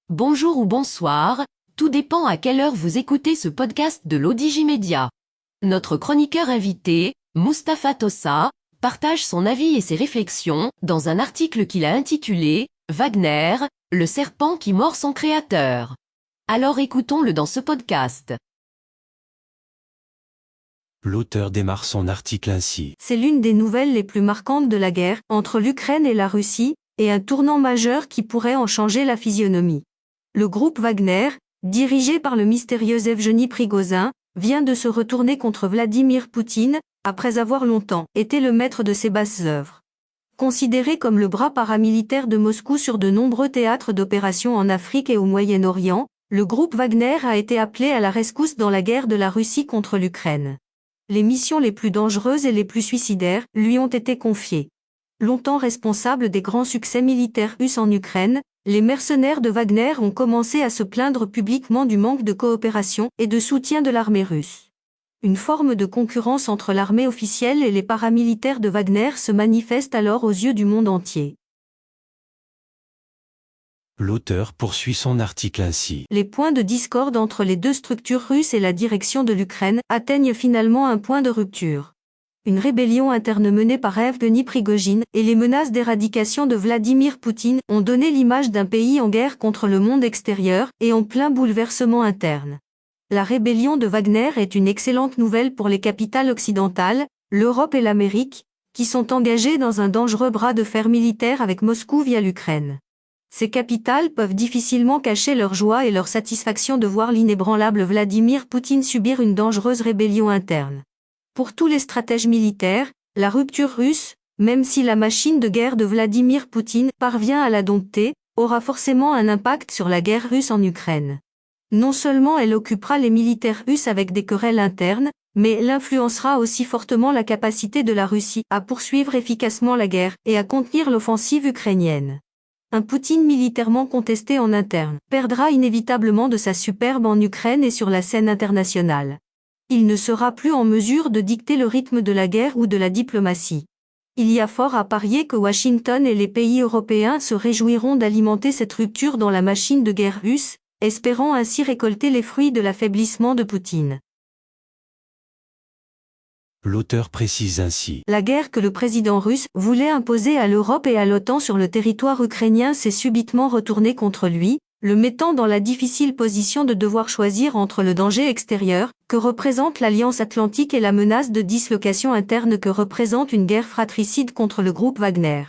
Bonjour ou bonsoir, tout dépend à quelle heure vous écoutez ce podcast de l'ODJ Media. Notre chroniqueur invité, Mustapha Tossa, partage son avis et ses réflexions dans un article qu'il a intitulé « Wagner, le serpent qui mord son créateur ». Alors écoutons-le dans ce podcast. L'auteur démarre son article ainsi. C'est l'une des nouvelles les plus marquantes de la guerre entre l'Ukraine et la Russie, et un tournant majeur qui pourrait en changer la physionomie. Le groupe Wagner, dirigé par le mystérieux Evgeny Prigozhin, vient de se retourner contre Vladimir Poutine, après avoir longtemps été le maître de ses basses œuvres. Considéré comme le bras paramilitaire de Moscou sur de nombreux théâtres d'opérations en Afrique et au Moyen-Orient, le groupe Wagner a été appelé à la rescousse dans la guerre de la Russie contre l'Ukraine. Les missions les plus dangereuses et les plus suicidaires lui ont été confiées. Longtemps responsables des grands succès militaires russes en Ukraine, les mercenaires de Wagner ont commencé à se plaindre publiquement du manque de coopération et de soutien de l'armée russe. Une forme de concurrence entre l'armée officielle et les paramilitaires de Wagner se manifeste alors aux yeux du monde entier. L'auteur poursuit son article ainsi. Les points de discorde entre les deux structures russes et la direction de l'Ukraine atteignent finalement un point de rupture. Une rébellion interne menée par Evgeny Prigozhin et les menaces d'éradication de Vladimir Poutine ont donné l'image d'un pays en guerre contre le monde extérieur et en plein bouleversement interne. La rébellion de Wagner est une excellente nouvelle pour les capitales occidentales, l'Europe et l'Amérique, qui sont engagées dans un dangereux bras de fer militaire avec Moscou via l'Ukraine. Ces capitales peuvent difficilement cacher leur joie et leur satisfaction de voir l'inébranlable Vladimir Poutine subir une dangereuse rébellion interne. Pour tous les stratèges militaires, la rupture russe, même si la machine de guerre de Vladimir Poutine parvient à la dompter, aura forcément un impact sur la guerre russe en Ukraine. Non seulement elle occupera les militaires russes avec des querelles internes, mais elle influencera aussi fortement la capacité de la Russie à poursuivre efficacement la guerre et à contenir l'offensive ukrainienne. Un Poutine militairement contesté en interne perdra inévitablement de sa superbe en Ukraine et sur la scène internationale. Il ne sera plus en mesure de dicter le rythme de la guerre ou de la diplomatie. Il y a fort à parier que Washington et les pays européens se réjouiront d'alimenter cette rupture dans la machine de guerre russe, espérant ainsi récolter les fruits de l'affaiblissement de Poutine. L'auteur précise ainsi. La guerre que le président russe voulait imposer à l'Europe et à l'OTAN sur le territoire ukrainien s'est subitement retournée contre lui, le mettant dans la difficile position de devoir choisir entre le danger extérieur, que représente l'Alliance Atlantique et la menace de dislocation interne que représente une guerre fratricide contre le groupe Wagner.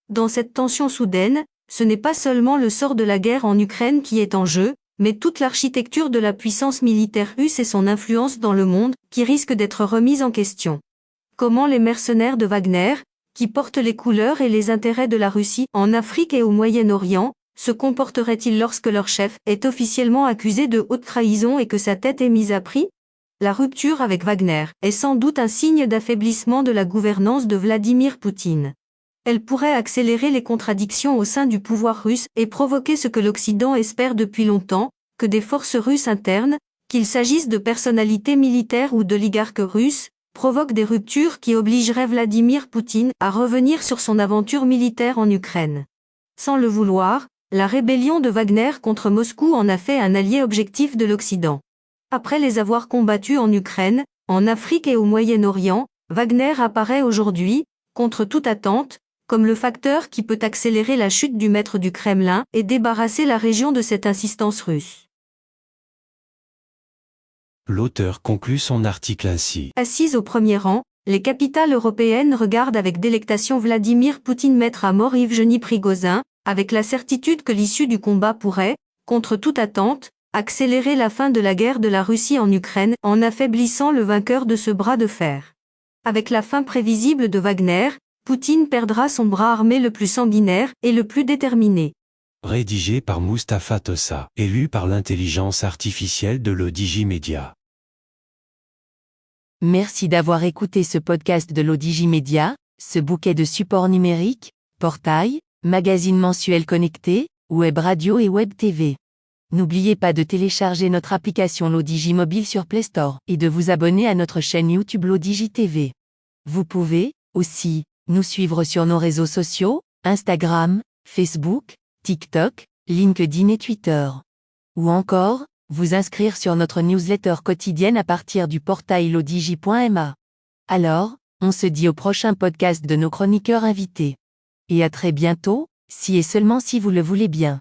Dans cette tension soudaine, ce n'est pas seulement le sort de la guerre en Ukraine qui est en jeu, mais toute l'architecture de la puissance militaire russe et son influence dans le monde, qui risque d'être remise en question. Comment les mercenaires de Wagner, qui portent les couleurs et les intérêts de la Russie en Afrique et au Moyen-Orient, se comporterait-il lorsque leur chef est officiellement accusé de haute trahison et que sa tête est mise à prix? La rupture avec Wagner est sans doute un signe d'affaiblissement de la gouvernance de Vladimir Poutine. Elle pourrait accélérer les contradictions au sein du pouvoir russe et provoquer ce que l'Occident espère depuis longtemps, que des forces russes internes, qu'il s'agisse de personnalités militaires ou d'oligarques russes, provoquent des ruptures qui obligeraient Vladimir Poutine à revenir sur son aventure militaire en Ukraine. Sans le vouloir, la rébellion de Wagner contre Moscou en a fait un allié objectif de l'Occident. Après les avoir combattus en Ukraine, en Afrique et au Moyen-Orient, Wagner apparaît aujourd'hui, contre toute attente, comme le facteur qui peut accélérer la chute du maître du Kremlin et débarrasser la région de cette insistance russe. L'auteur conclut son article ainsi. Assises au premier rang, les capitales européennes regardent avec délectation Vladimir Poutine mettre à mort Evgeny Prigozhin, avec la certitude que l'issue du combat pourrait, contre toute attente, accélérer la fin de la guerre de la Russie en Ukraine en affaiblissant le vainqueur de ce bras de fer. Avec la fin prévisible de Wagner, Poutine perdra son bras armé le plus sanguinaire et le plus déterminé. Rédigé par Mustapha Tossa, élu par l'intelligence artificielle de l'ODJ Media. Merci d'avoir écouté ce podcast de l'ODJ Media, ce bouquet de supports numériques, portail, magazine mensuel connecté, web radio et web TV. N'oubliez pas de télécharger notre application l'ODJ Mobile sur Play Store et de vous abonner à notre chaîne YouTube l'ODJ TV. Vous pouvez, aussi, nous suivre sur nos réseaux sociaux, Instagram, Facebook, TikTok, LinkedIn et Twitter. Ou encore, vous inscrire sur notre newsletter quotidienne à partir du portail lodigi.ma. Alors, on se dit au prochain podcast de nos chroniqueurs invités. Et à très bientôt, si et seulement si vous le voulez bien.